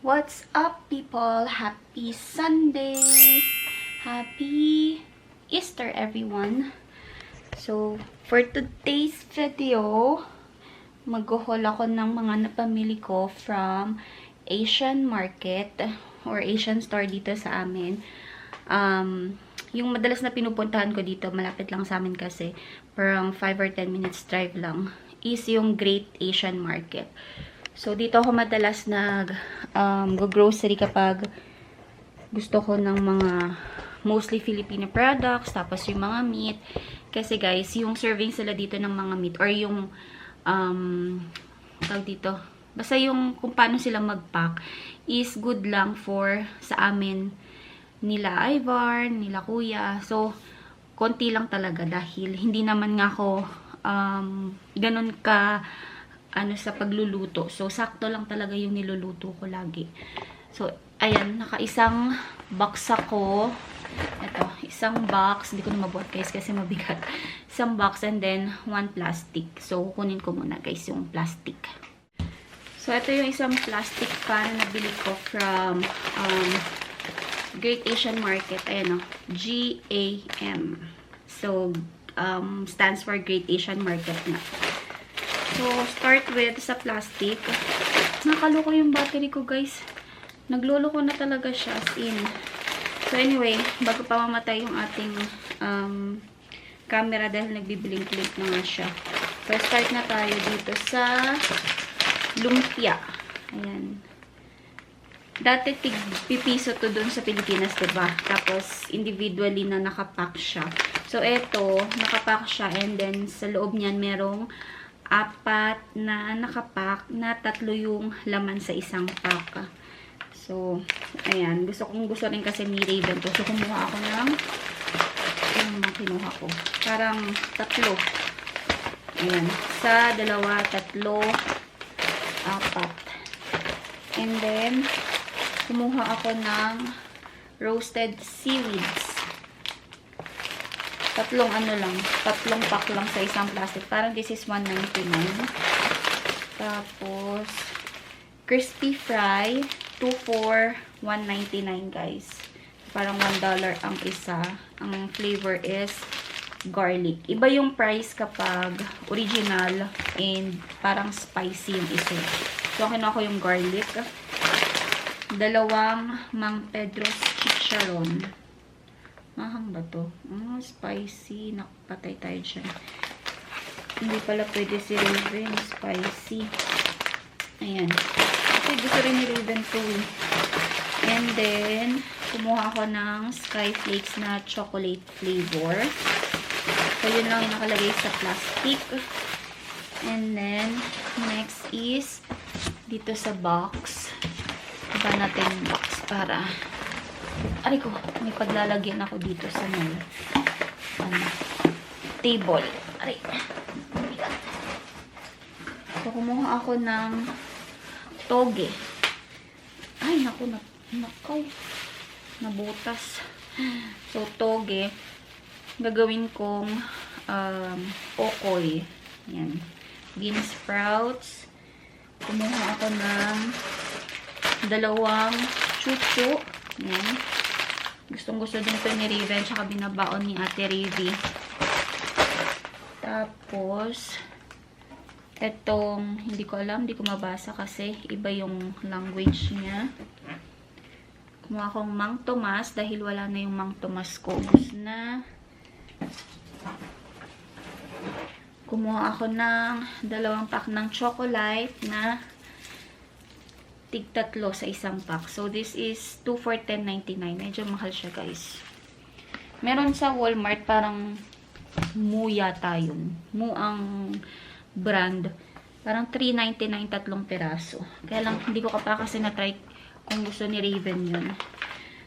What's up, people? Happy Sunday! Happy Easter, everyone! So, for today's video, mag-haul ako ng mga napamili ko from Asian market or Asian store dito sa amin. Yung madalas na pinupuntahan ko dito, malapit lang sa amin kasi, parang 5 or 10 minutes drive lang, is yung Great Asian Market. So, dito ako madalas go-grocery kapag gusto ko ng mga mostly Filipino products, tapos yung mga meat. Kasi guys, yung serving sila dito ng mga meat, or yung, tawag dito, basta yung kung paano sila mag-pack, is good lang for sa amin, nila Ivar, nila Kuya. So, konti lang talaga dahil hindi naman nga ako ganun ka sa pagluluto. So, sakto lang talaga yung niluluto ko lagi. So, ayan, naka-isang box ako. Ito, isang box. Hindi ko na mabuhat guys kasi mabigat. Isang box and then one plastic. So, kunin ko muna guys yung plastic. So, ito yung isang plastic pan na nabili ko from Great Asian Market. Ayan o, GAM. So, stands for Great Asian Market na. So, start with sa plastic. Nakaloko yung battery ko, guys. Nagloloko na talaga siya, as in. So, anyway, bago pa mamatay yung ating camera dahil nagbiblink-blink na nga siya. So, start na tayo dito sa lumpia. Ayan. Dati pipiso to dun sa Pilipinas, diba? Tapos, individually na nakapack siya. So, eto, nakapack siya and then sa loob niyan merong 4 na nakapack na 3 yung laman sa isang pack. So, ayan. Gusto rin kasi ni Raven to. So, kumuha ako ng kinuha ko. Parang 3. Ayan. Sa 2, 3, 4. And then, kumuha ako ng roasted seaweeds. 3 pack lang sa isang plastic. Parang this is $1.99. Tapos, crispy fry, 2 for $1.99 guys. Parang $1 ang isa. Ang flavor is garlic. Iba yung price kapag original and parang spicy yung isa. So, kinuha ko yung garlic. 2 Mang Pedro's chicharon. Mahang ba to? Spicy. Nakapatay tayo dyan. Hindi pala pwede si Raven. Spicy. Ayan. Kasi gusto rin ni Raven to eh. And then, kumuha ako ng Sky Flakes na chocolate flavor. So, yun lang yung nakalagay sa plastic. And then, next is dito sa box. Iba natin yung box para aray ko, may paglalagyan ako dito sa table. Aray. So, kumuha ako ng toge. Ay, naku, nabutas. So, toge. Gagawin kong okoy. Yan. Bean sprouts. Kumuha ako ng 2 chuchu. Yan. Gustong-gusto din ito ni Raven, tsaka binabaon ni Ate Ravi. Tapos, etong, hindi ko alam, hindi ko mabasa kasi iba yung language niya. Kumuha akong Mang Tomas dahil wala na yung Mang Tomas ko. Ubus na. Kumuha ako ng 2 pack ng chocolate na tig 3 sa isang pack. So, this is 2 for $10.99. Medyo mahal siya, guys. Meron sa Walmart, parang Mu yata yun. Mu ang brand. Parang $3.99 3 peraso. Kaya lang, hindi ko pa kasi na-try kung gusto ni Raven yun.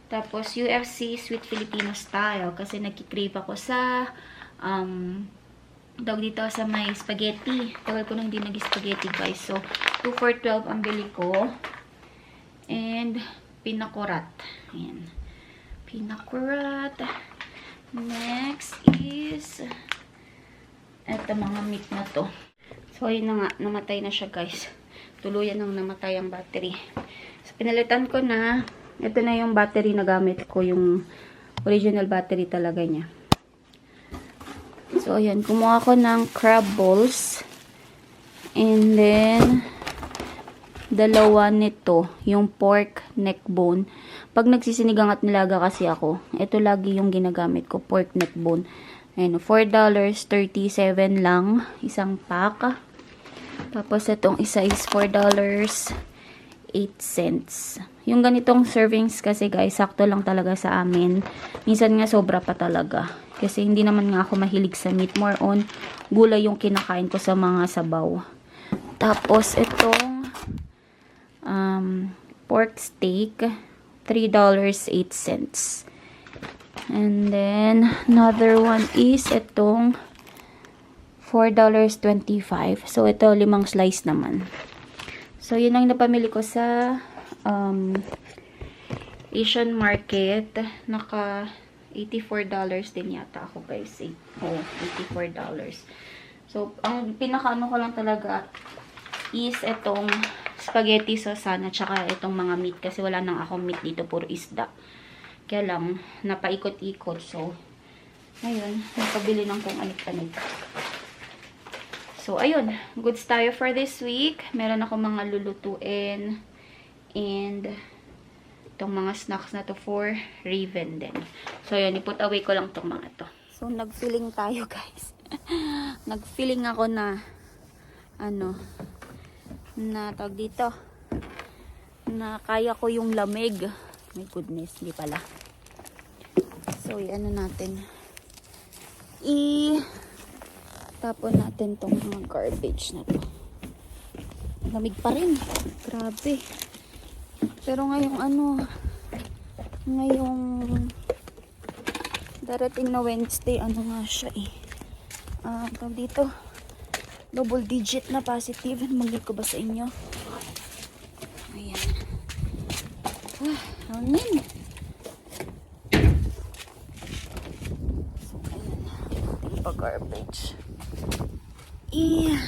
Tapos, UFC Sweet Filipino Style. Kasi nagkikrave ako sa dawag dito sa may spaghetti. Tagal ko nang hindi nag-spaghetti, guys. So, 2 for $12 ang bili ko. And, pinakurat. Ayan. Pinakurat. Next is eto mga meat na to. So, yun na nga. Namatay na siya, guys. Tuluyan nang namatay ang battery. So, pinalitan ko na. Ito na yung battery na gamit ko. Yung original battery talaga niya. So, ayan. Kumuha ko ng crab balls. And then, dalawa nito. Yung pork neck bone. Pag nagsisinigang at nilaga kasi ako, ito lagi yung ginagamit ko. Pork neck bone. Ayan, $4.37 lang. Isang pack. Tapos, itong isa is $4.08. Yung ganitong servings kasi guys, sakto lang talaga sa amin. Minsan nga sobra pa talaga. Kasi hindi naman nga ako mahilig sa meat. More on, gulay yung kinakain ko sa mga sabaw. Tapos, itong pork steak, $3.08. And then, another one is itong $4.25. So, ito, 5 slice naman. So, yun ang napamili ko sa Asian market. Naka $84 din yata ako, guys. Oh, $84. So, ang pinakaano ko lang talaga is itong spaghetti sauce sana, tsaka itong mga meat. Kasi wala nang akong meat dito, puro isda. Kaya lang, napaikot-ikot. So, ayun, napabili ng kung anit-anit. So, ayun. Goods tayo for this week. Meron ako mga lulutuin. And, itong mga snacks na to for Raven din. So, ayun. I-put away ko lang itong mga to. So, nag-filling tayo, guys. Nag-filling ako na, na tawag dito. Na kaya ko yung lamig. My goodness, hindi pala. So, natin. Tapon natin tong mga garbage na to. Lamig pa rin. Grabe. Pero ngayong ngayong darating na Wednesday, nga siya tawag dito. Double digit na positive. Mag-get ko ba sa inyo? Ayan. Hangin. So, ayan. Ating pa-garbage. Yeah.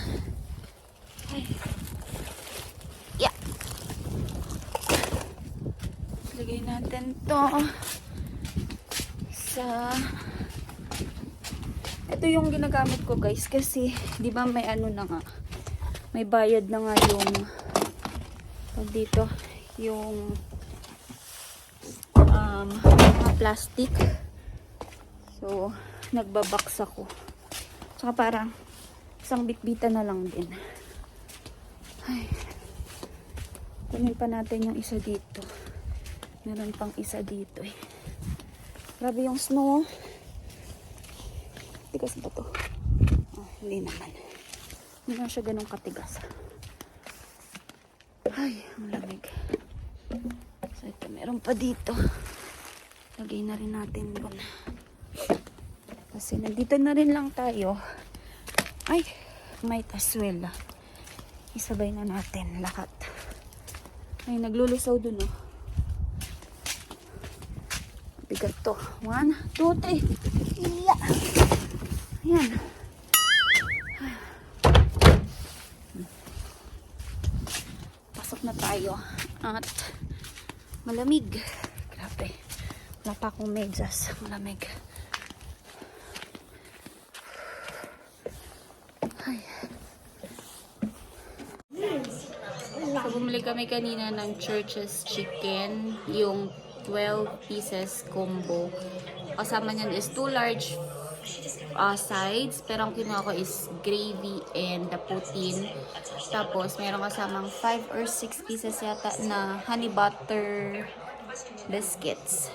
Yeah. Lagay natin to sa... Ito yung ginagamit ko, guys. Kasi, di ba may na nga. May bayad na nga yung... Pag dito, yung... mga plastic. So, nagbabox ako. Tsaka parang isang bitbita na lang din. Ay. Kunin pa natin yung isa dito. Meron pang isa dito eh. Grabe yung snow. Tigas ba to? Oh, hindi naman. Hindi na siya ganun katigas. Ay, ang lamig. So, ito meron pa dito. Lagay na rin natin doon. Kasi nandito na rin lang tayo. Ay, might as well. Isabay na natin lahat. Ay, naglulusaw dun oh. Bigat to. 1, 2, 3. Yeah. Ayan. Pasok na tayo. At malamig. Grabe. Wala pa akong medyas. Malamig. Ay. So, bumili kami kanina ng Church's Chicken. Yung 12 pieces combo. Kasama niyan is 2 large sides. Pero ang kinuha ko is gravy and the poutine. Tapos, meron kasamang 5 or 6 pieces yata na honey butter biscuits.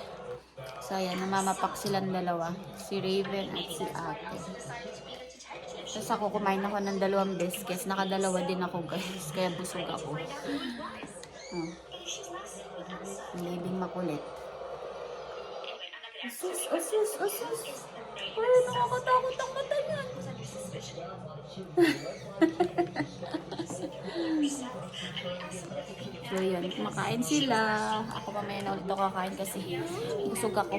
So, ayan. Namamapak silang dalawa. Si Raven at si Ate. Tapos ako kumain ako ng 2 biscuits. Nakadalawa din ako, guys. Kaya busog ako. Oh. Living makulit. Asus, asus, asus. Ay, nakakatakot ang mata niyan. So, yan. Kumakain sila. Ako mamaya na ulit ako kakain kasi busog ako.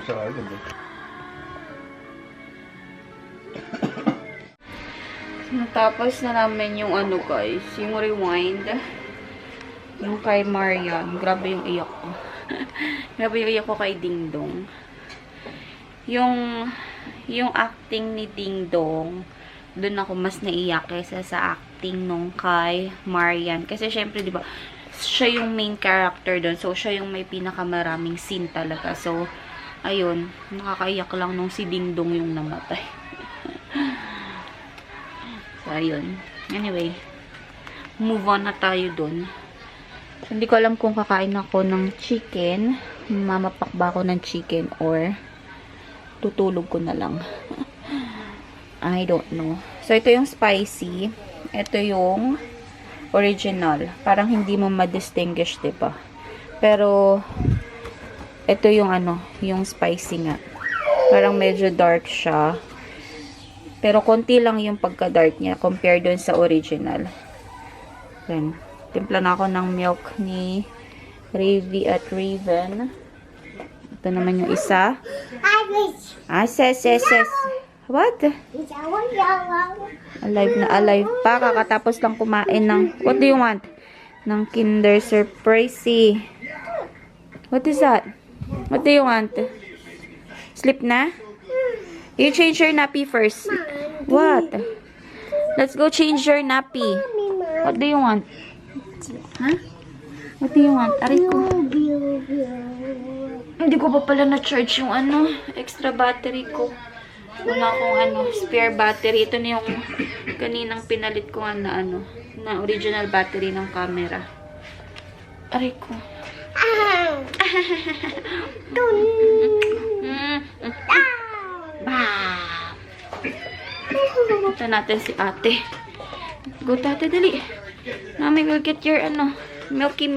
na siya agad eh. Natapos na namin yung ano guys, yung rewind. Yung kay Marian. Grabe yung iyak ko. Grabe yung iyak ko kay Ding Dong. Yung acting ni Ding Dong, doon ako mas naiyak kaysa sa acting nung kay Marian. Kasi syempre, di ba, siya yung main character doon. So, siya yung may pinakamaraming scene talaga. So, ayun, nakakaiyak lang nung si Ding Dong yung namatay. So, ayun. Anyway, move on na tayo doon. So, hindi ko alam kung kakain ako ng chicken. Mamapak ba ako ng chicken or tutulog ko na lang. I don't know. So, ito yung spicy. Ito yung original. Parang hindi mo ma-distinguish, diba? Pero, ito yung ano, yung spicy nga. Parang medyo dark siya. Pero, konti lang yung pagka-dark niya compared dun sa original. Then, timpla na ako ng milk ni Ravi at Raven. Ito naman yung isa. Ses. What? Alive na alive pa. Kakatapos lang kumain ng, what do you want? Ng Kinder Surprise. What is that? What do you want? Sleep na? You change your nappy first. What? Let's go change your nappy. What do you want? Huh? What do you want? Aray ko. Hindi ko pa pala na-charge yung ano, extra battery ko. Wala akong ano, spare battery. Ito na yung kaninang pinalit ko nga na ano, na original battery ng camera. Aray ko. Ito natin si ate. Go tate, dali. Mommy will get your ano, milky.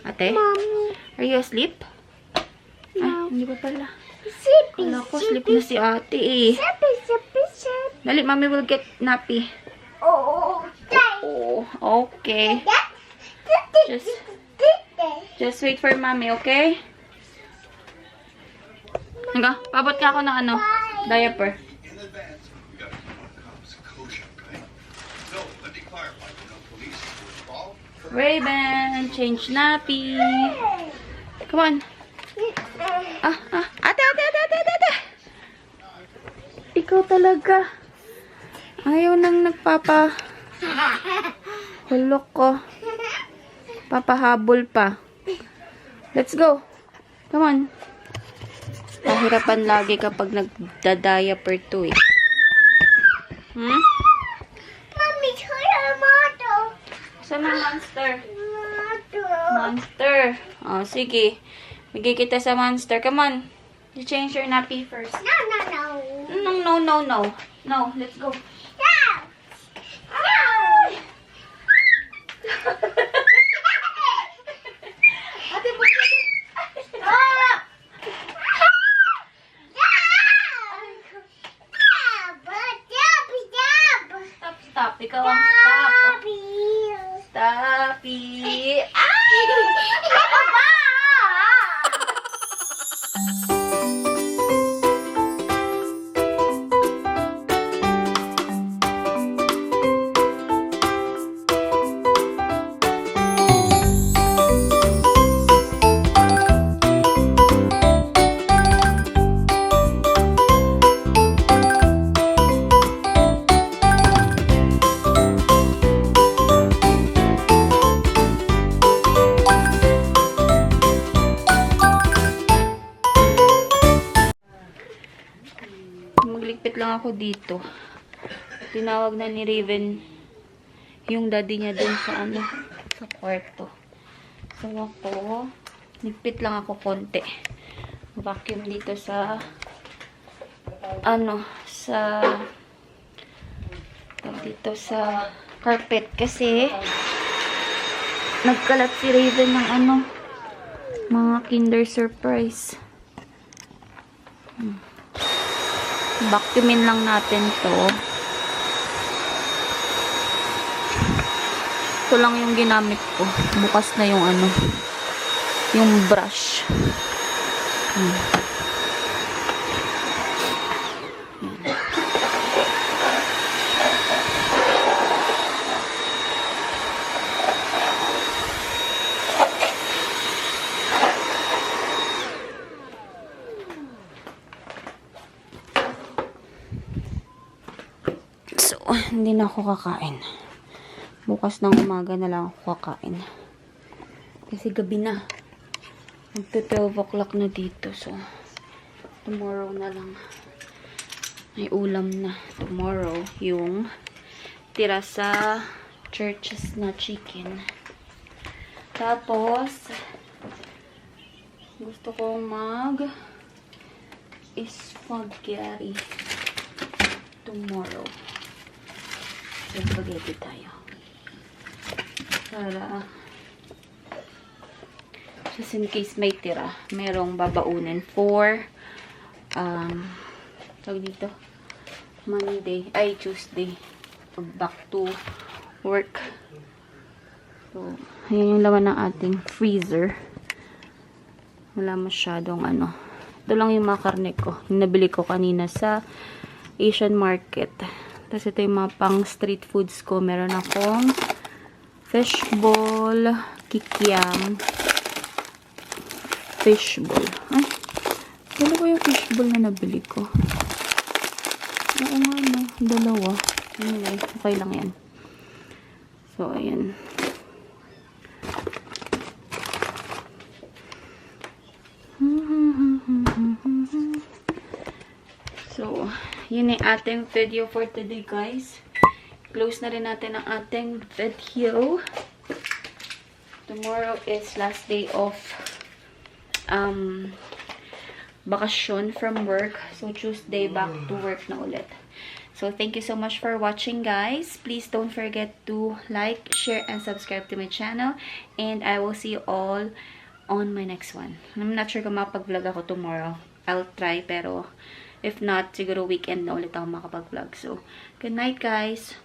Ate? Mommy. Are you asleep? Ay, hindi pa pala. Sippy. Wala ko, sleep na si ate eh. Sippy. Dali, mommy will get nappy. Oh, Oh, okay. Just wait for mommy, okay? Hangga, pabot ka ako ng ano, diaper. In advance, we got cops kosher, right? So, let me clarify. No police were involved. Raven, change nappy. Come on. Ate. Ikaw talaga. Ayaw nang nagpapa. Hulok ko. Papahabol pa. Let's go. Come on. Pahirapan lagi kapag nagda-diaper to eh. Mommy, turn our model. Saan ang monster? Monster. Oh, sige. Bigay kita sa monster. Come on. You change your nappy first. No. No, let's go. Ate, Stop. Ikaw ang stop. Stoppy. Ano ba? Magligpit lang ako dito. Tinawag na ni Raven yung daddy niya dun sa ano, sa kwarto. So ako, ligpit lang ako konti. Vacuum dito sa ano, sa dito sa carpet kasi nagkalat si Raven ng ano, mga Kinder Surprise. Vacuumin lang natin to. Ito lang yung ginamit ko. Bukas na yung ano, yung brush. hindi na ako kakain. Bukas ng umaga na lang ako kakain. Kasi gabi na. Magte-12 o'clock na dito. So, tomorrow na lang. May ulam na. Tomorrow, yung tira sa churches na chicken. Tapos, gusto kong spaghetti tomorrow. So, spaghetti tayo. Para just in case may tira, merong babaunin for tawag dito Tuesday pag back to work. So, ayan yung laman ng ating freezer. Wala masyadong ano. Ito lang yung mga karne ko. Yung nabili ko kanina sa Asian market. Tapos ito yung mga pang street foods ko. Meron akong fishball, kikiam, fishball. Ay, dalawa ko yung fishball na nabili ko. Oo nga, no. Dalawa. Anyway, okay lang yan. So, ayan. So, yun yung ating video for today, guys. Close na rin natin ang ating video. Tomorrow is last day of bakasyon from work. So, Tuesday, back to work na ulit. So, thank you so much for watching, guys. Please don't forget to like, share, and subscribe to my channel. And I will see you all on my next one. I'm not sure kung makapag-vlog ako tomorrow. I'll try, pero if not, siguro weekend na ulit ako makapag-vlog. So, good night, guys.